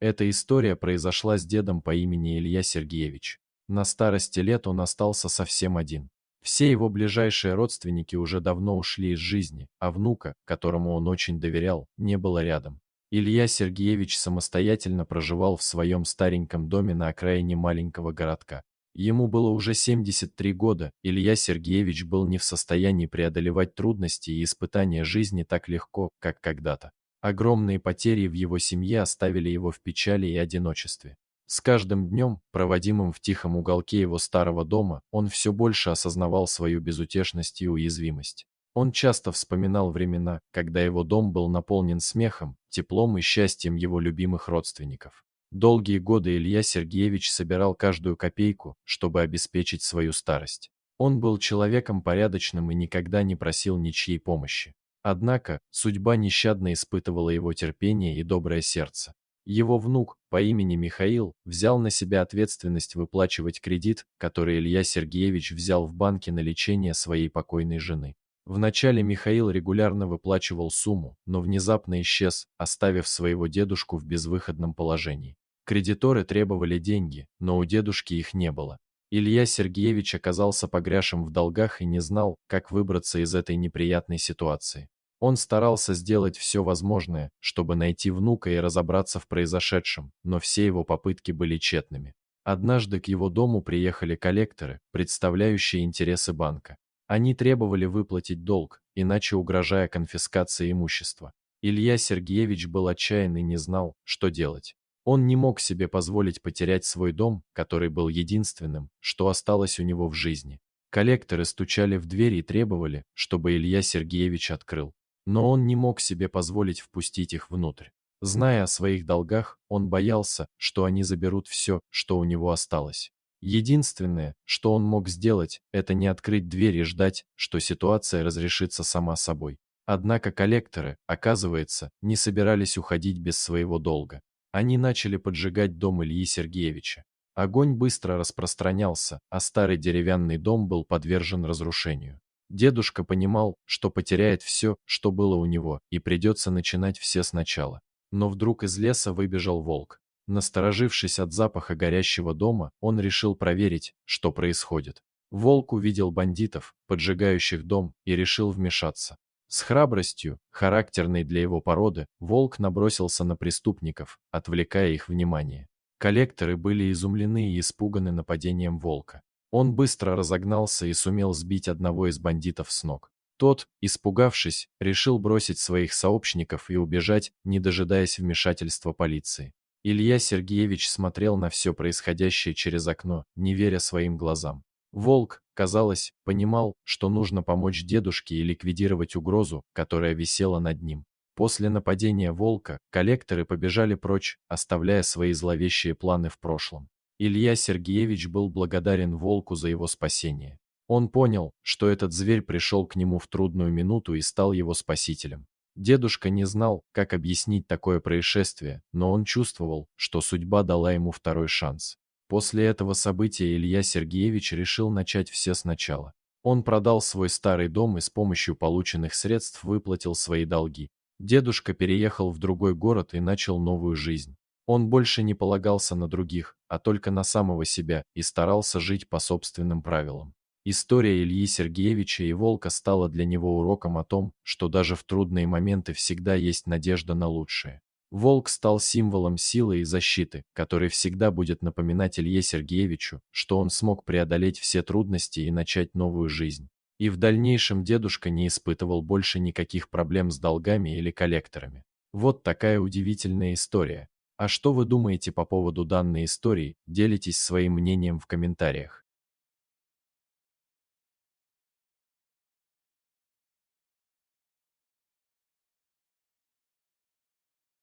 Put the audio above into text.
Эта история произошла с дедом по имени Илья Сергеевич. На старости лет он остался совсем один. Все его ближайшие родственники уже давно ушли из жизни, а внука, которому он очень доверял, не было рядом. Илья Сергеевич самостоятельно проживал в своем стареньком доме на окраине маленького городка. Ему было уже 73 года, Илья Сергеевич был не в состоянии преодолевать трудности и испытания жизни так легко, как когда-то. Огромные потери в его семье оставили его в печали и одиночестве. С каждым днем, проводимым в тихом уголке его старого дома, он все больше осознавал свою безутешность и уязвимость. Он часто вспоминал времена, когда его дом был наполнен смехом, теплом и счастьем его любимых родственников. Долгие годы Илья Сергеевич собирал каждую копейку, чтобы обеспечить свою старость. Он был человеком порядочным и никогда не просил ничьей помощи. Однако, судьба нещадно испытывала его терпение и доброе сердце. Его внук, по имени Михаил, взял на себя ответственность выплачивать кредит, который Илья Сергеевич взял в банке на лечение своей покойной жены. Вначале Михаил регулярно выплачивал сумму, но внезапно исчез, оставив своего дедушку в безвыходном положении. Кредиторы требовали деньги, но у дедушки их не было. Илья Сергеевич оказался погрязшим в долгах и не знал, как выбраться из этой неприятной ситуации. Он старался сделать все возможное, чтобы найти внука и разобраться в произошедшем, но все его попытки были тщетными. Однажды к его дому приехали коллекторы, представляющие интересы банка. Они требовали выплатить долг, иначе угрожая конфискацией имущества. Илья Сергеевич был отчаян и не знал, что делать. Он не мог себе позволить потерять свой дом, который был единственным, что осталось у него в жизни. Коллекторы стучали в дверь и требовали, чтобы Илья Сергеевич открыл. Но он не мог себе позволить впустить их внутрь. Зная о своих долгах, он боялся, что они заберут все, что у него осталось. Единственное, что он мог сделать, это не открыть дверь и ждать, что ситуация разрешится сама собой. Однако коллекторы, оказывается, не собирались уходить без своего долга. Они начали поджигать дом Ильи Сергеевича. Огонь быстро распространялся, а старый деревянный дом был подвержен разрушению. Дедушка понимал, что потеряет все, что было у него, и придется начинать все сначала. Но вдруг из леса выбежал волк. Насторожившись от запаха горящего дома, он решил проверить, что происходит. Волк увидел бандитов, поджигающих дом, и решил вмешаться. С храбростью, характерной для его породы, волк набросился на преступников, отвлекая их внимание. Коллекторы были изумлены и испуганы нападением волка. Он быстро разогнался и сумел сбить одного из бандитов с ног. Тот, испугавшись, решил бросить своих сообщников и убежать, не дожидаясь вмешательства полиции. Илья Сергеевич смотрел на все происходящее через окно, не веря своим глазам. Волк, казалось, понимал, что нужно помочь дедушке и ликвидировать угрозу, которая висела над ним. После нападения волка коллекторы побежали прочь, оставляя свои зловещие планы в прошлом. Илья Сергеевич был благодарен волку за его спасение. Он понял, что этот зверь пришел к нему в трудную минуту и стал его спасителем. Дедушка не знал, как объяснить такое происшествие, но он чувствовал, что судьба дала ему второй шанс. После этого события Илья Сергеевич решил начать все сначала. Он продал свой старый дом и с помощью полученных средств выплатил свои долги. Дедушка переехал в другой город и начал новую жизнь. Он больше не полагался на других, а только на самого себя, и старался жить по собственным правилам. История Ильи Сергеевича и волка стала для него уроком о том, что даже в трудные моменты всегда есть надежда на лучшее. Волк стал символом силы и защиты, который всегда будет напоминать Илье Сергеевичу, что он смог преодолеть все трудности и начать новую жизнь. И в дальнейшем дедушка не испытывал больше никаких проблем с долгами или коллекторами. Вот такая удивительная история. А что вы думаете по поводу данной истории? Делитесь своим мнением в комментариях.